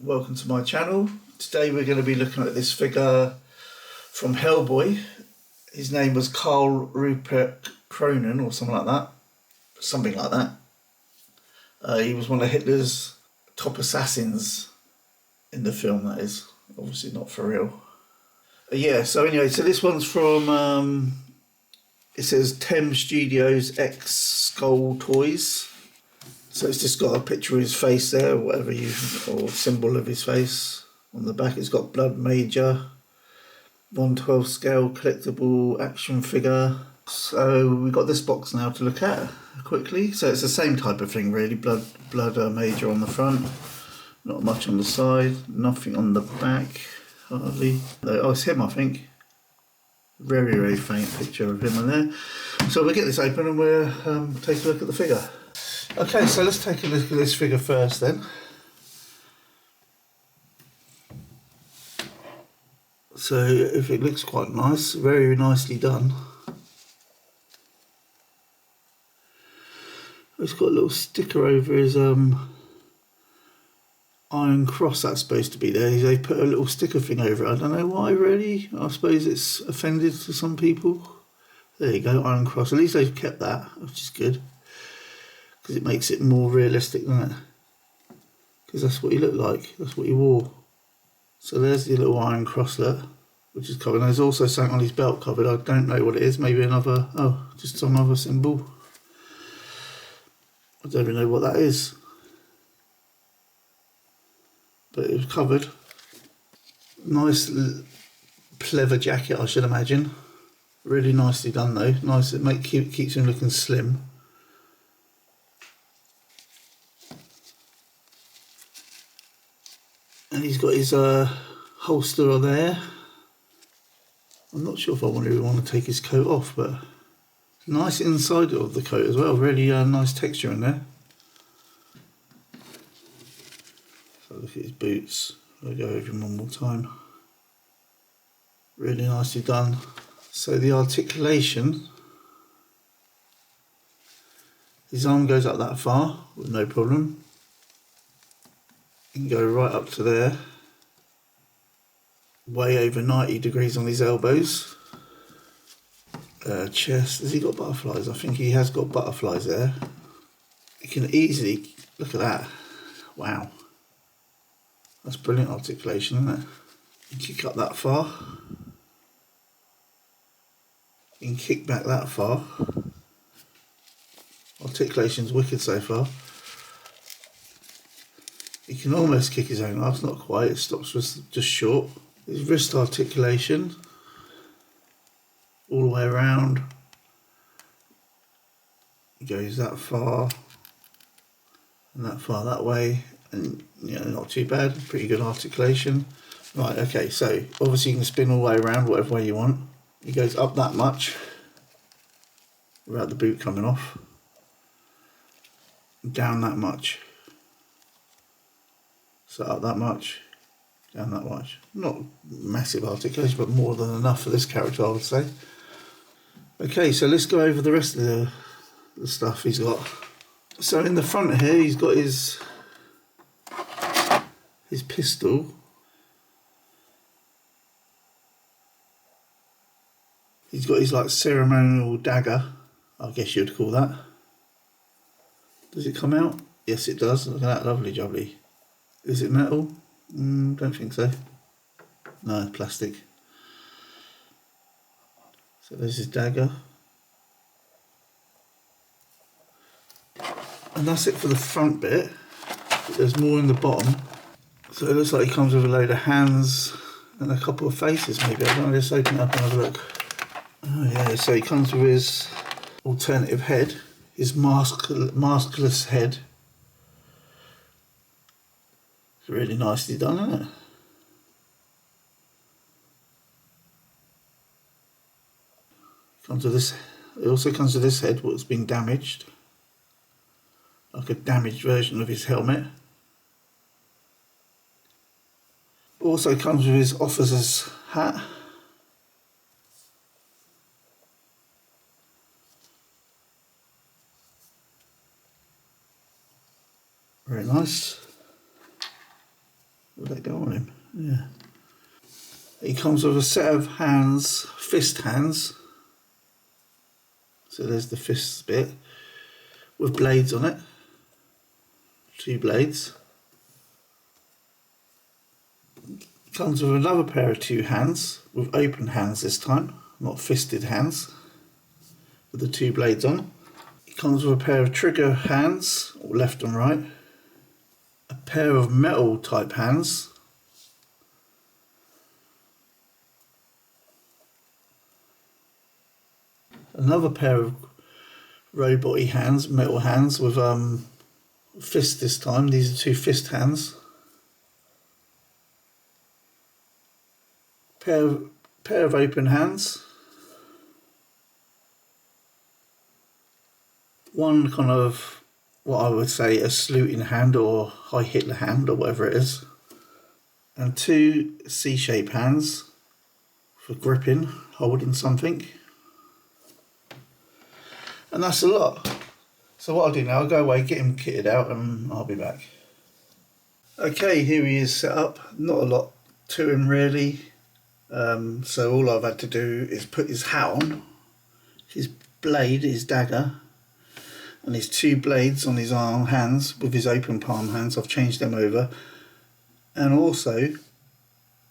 welcome to my channel. Today we're going to be looking at this figure from Hellboy. His name was Karl Ruprecht Kroenen or something like that. He was one of Hitler's top assassins in the film, that is. Obviously not for real. So this one's from, it says Thames Studios X Skull Toys. So it's just got a picture of his face there, or symbol of his face. On the back it's got Blood Major, 1/12 scale collectible action figure. So we've got this box now to look at quickly. So it's the same type of thing really, Blood Major on the front, not much on the side, nothing on the back, hardly. Oh, it's him I think. Very, very faint picture of him on there. So we'll get this open and we'll take a look at the figure. Okay, so let's take a look at this figure first then. So if it looks quite nice, very nicely done. It's got a little sticker over his iron cross that's supposed to be there. They put a little sticker thing over it. I don't know why really. I suppose it's offended to some people. There you go, iron cross. At least they've kept that, which is good. Because it makes it more realistic, doesn't it? Because that's what he looked like, that's what he wore. So there's the little iron crosslet, which is covered. And there's also something on his belt covered. I don't know what it is, maybe another, just some other symbol. I don't even know what that is. But it was covered. Nice pleather jacket, I should imagine. Really nicely done though. Nice, it keeps him looking slim. And he's got his holster there. I'm not sure if I really want to take his coat off, but nice inside of the coat as well. Really nice texture in there. So look at his boots. I'll go over him one more time. Really nicely done. So the articulation, his arm goes up that far with no problem. You can go right up to there, way over 90 degrees on his elbows. Chest, has he got butterflies? I think he has got butterflies there. You can easily, look at that, wow. That's brilliant articulation, isn't it? You can kick up that far. You can kick back that far. Articulation's wicked so far. He can almost kick his own ass, not quite, it stops just short. His wrist articulation, all the way around. He goes that far, and that far that way, and not too bad, pretty good articulation. Right, okay, so obviously you can spin all the way around, whatever way you want. He goes up that much, without the boot coming off, down that much. So up that much, down that much. Not massive articulation, but more than enough for this character, I would say. Okay, so let's go over the rest of the stuff he's got. So in the front here, he's got his pistol. He's got his like ceremonial dagger, I guess you'd call that. Does it come out? Yes, it does. Look at that, lovely jubbly. Is it metal? Don't think so. No, it's plastic. So there's his dagger. And that's it for the front bit. There's more in the bottom. So it looks like he comes with a load of hands and a couple of faces maybe. I don't know, let's open it up and have a look. Oh yeah, so he comes with his alternative head, his maskless head. It's really nicely done, isn't it? It also comes with this head, what's been damaged. Like a damaged version of his helmet. Also comes with his officer's hat. Very nice. Will they go on him? Yeah. He comes with a set of hands, fist hands. So there's the fist bit with blades on it. 2 blades. Comes with another pair of 2 hands with open hands this time, not fisted hands, with the 2 blades on. It comes with a pair of trigger hands, left and right. A pair of metal type hands. Another pair of robot-y hands, metal hands with fist this time. These are 2 fist hands. Pair of open hands. One kind of what I would say a saluting hand or High Hitler hand or whatever it is. And 2 C-shape hands for gripping, holding something. And that's a lot. So what I'll do now, I'll go away, get him kitted out, and I'll be back. Okay, here he is set up. Not a lot to him really. So all I've had to do is put his hat on, his blade, his dagger, and his 2 blades on his arm hands with his open palm hands. I've changed them over. And also,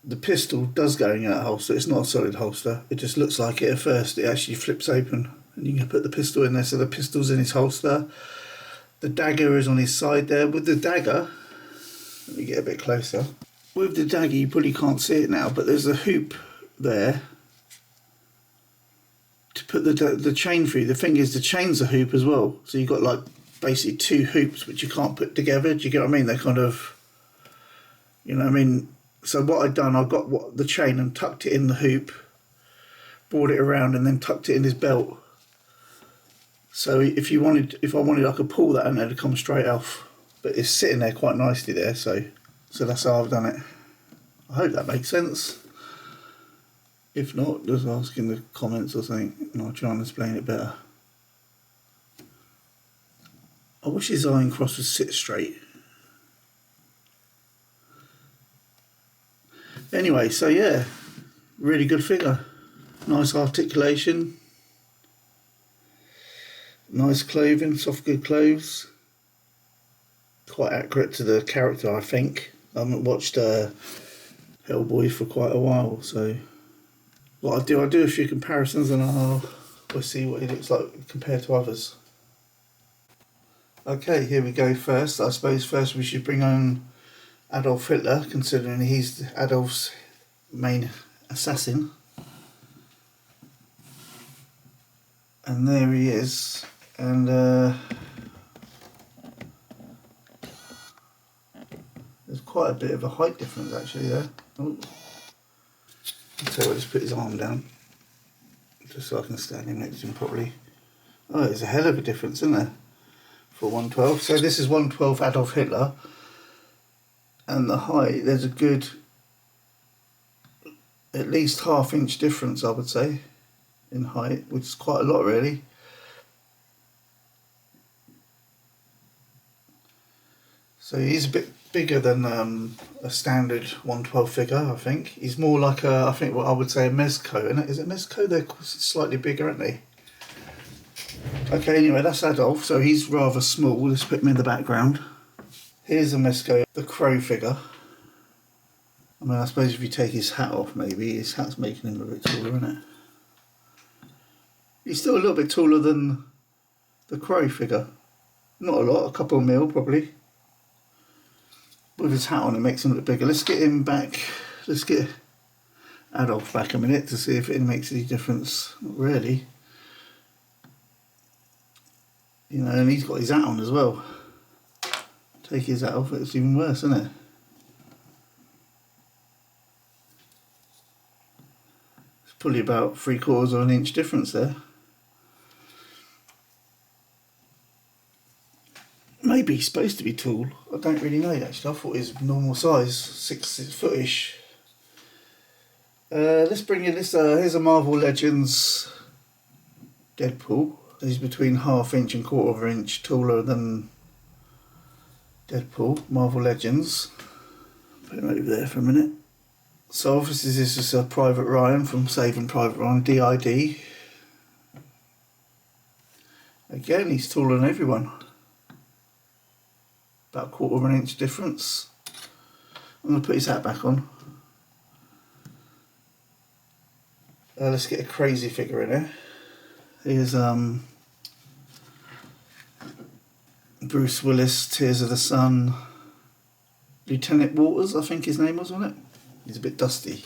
the pistol does go in that holster. It's not a solid holster. It just looks like it at first. It actually flips open. And you can put the pistol in there, so the pistol's in his holster. The dagger is on his side there. With the dagger, let me get a bit closer. With the dagger, you probably can't see it now, but there's a hoop there to put the chain through. The thing is, the chain's a hoop as well. So you've got like basically 2 hoops which you can't put together. Do you get what I mean? They're kind of, you know what I mean? So what I've done, I got the chain and tucked it in the hoop, brought it around and then tucked it in his belt. So if I wanted, I could pull that and it'd come straight off. But it's sitting there quite nicely there, so that's how I've done it. I hope that makes sense. If not, just ask in the comments or something and I'll try and explain it better. I wish his iron cross would sit straight. Anyway, so yeah, really good figure. Nice articulation. Nice clothing, soft good clothes. Quite accurate to the character, I think. I haven't watched Hellboy for quite a while, so what I'll do a few comparisons and we'll see what he looks like compared to others. Okay, here we go first. I suppose first we should bring on Adolf Hitler, considering he's Adolf's main assassin. And there he is. And there's quite a bit of a height difference actually there. Oh. So I'll just put his arm down, just so I can stand him next to him properly. Oh, there's a hell of a difference, isn't there, for 112. So this is 112 Adolf Hitler. And the height, there's a good, at least ½ inch difference, I would say, in height, which is quite a lot really. So he's a bit bigger than a standard 112 figure, I think. He's more like I think what I would say a Mezco, isn't it? Is it Mezco? They're slightly bigger, aren't they? Okay, anyway, that's Adolf, so he's rather small. Let's put him in the background. Here's a Mezco, the crow figure. I mean, I suppose if you take his hat off, maybe, his hat's making him a bit taller, isn't it? He's still a little bit taller than the crow figure. Not a lot, a couple of mil probably. With his hat on, it makes him look bigger. Let's get him back. Let's get Adolf back a minute to see if it makes any difference. Not really. You know, and he's got his hat on as well. Take his hat off, it's even worse, isn't it? It's probably about 3/4 of an inch difference there. Maybe he's supposed to be tall. I don't really know actually. I thought he was normal size, 6 footish. Let's bring in this. Here's a Marvel Legends Deadpool. He's between ½ inch and 1/4 inch taller than Deadpool. Marvel Legends. Put him over there for a minute. So obviously this is a Private Ryan from Saving Private Ryan, DID. Again, he's taller than everyone. About a quarter of an inch difference. I'm going to put his hat back on. Let's get a crazy figure in here. Here's Bruce Willis, Tears of the Sun. Lieutenant Waters, I think his name was, wasn't it? He's a bit dusty.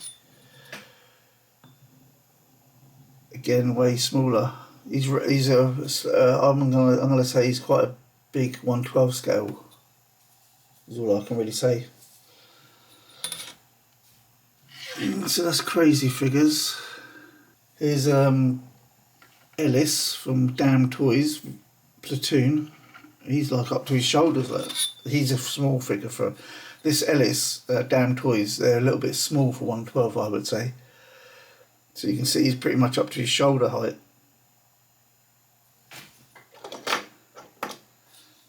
Again, way smaller. I'm gonna say he's quite a big 1/12 scale. Is all I can really say. So that's crazy figures. Here's Ellis from Damn Toyz Platoon. He's like up to his shoulders. Like. He's a small figure for this Ellis. Damn Toyz. They're a little bit small for 1/12, I would say. So you can see he's pretty much up to his shoulder height.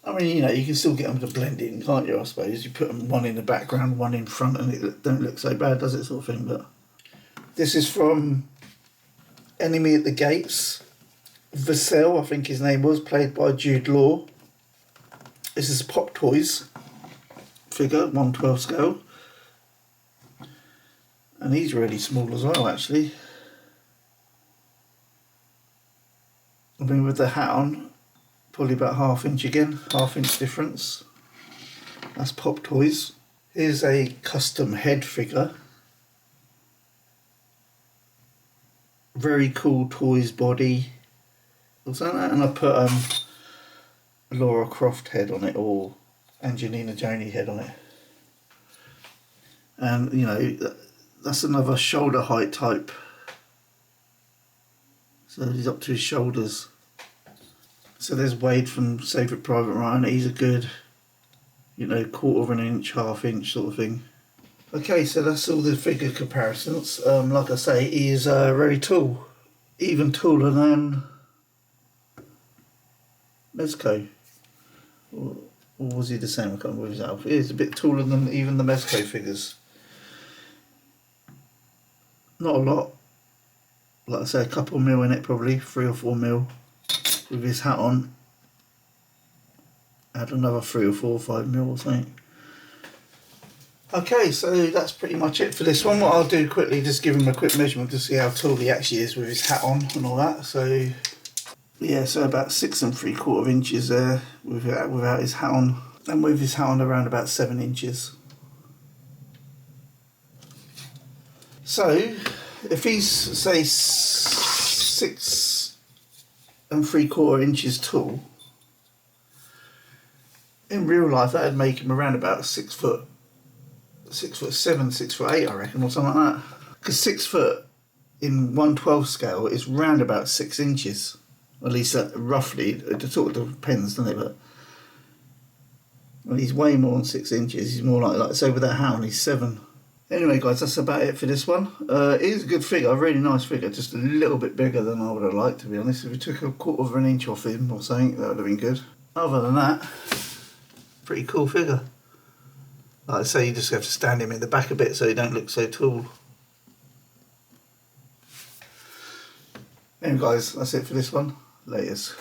I mean, you know, you can still get them to blend in, can't you, I suppose? You put them one in the background, one in front, and it don't look so bad, does it, sort of thing? But this is from Enemy at the Gates. Vassell, I think his name was, played by Jude Law. This is Pop Toyz figure, 1/12 scale. And he's really small as well, actually. I mean, with the hat on, probably about ½ inch again, ½ inch difference. That's Pop Toyz. Here's a custom head figure. Very cool Toyz body. What's that? And I put a Laura Croft head on it, or Angelina Jolie head on it. And you know, that's another shoulder height type. So he's up to his shoulders. So there's Wade from Saving Private Ryan. He's a good, you know, quarter of an inch, ½ inch sort of thing. Okay, so that's all the figure comparisons. Like I say, he is very tall, even taller than Mezco. Or was he the same? I can't remember his outfit. He's a bit taller than even the Mezco figures. Not a lot. Like I say, a couple mil in it probably, 3 or 4 mil. With his hat on. Add another 3 or 4 or 5 mil or something. Okay, so that's pretty much it for this one. What I'll do quickly, just give him a quick measurement to see how tall he actually is with his hat on and all that. So yeah, so about 6 3/4 inches there without his hat on, and with his hat on around about 7 inches. So if he's say 6 3/4 inches tall, in real life that'd make him around about 6 foot. 6'7", 6'8", I reckon, or something like that. Because 6 foot in 1/12 scale is round about 6 inches. At least roughly. It sort of depends, doesn't it? But well, he's way more than 6 inches. He's more like say with that hat on, he's 7. Anyway, guys, that's about it for this one. It is a good figure, a really nice figure. Just a little bit bigger than I would have liked, to be honest. If we took a quarter of an inch off him or something, that would have been good. Other than that, pretty cool figure. Like I say, you just have to stand him in the back a bit so he don't look so tall. Anyway guys, that's it for this one. Laters.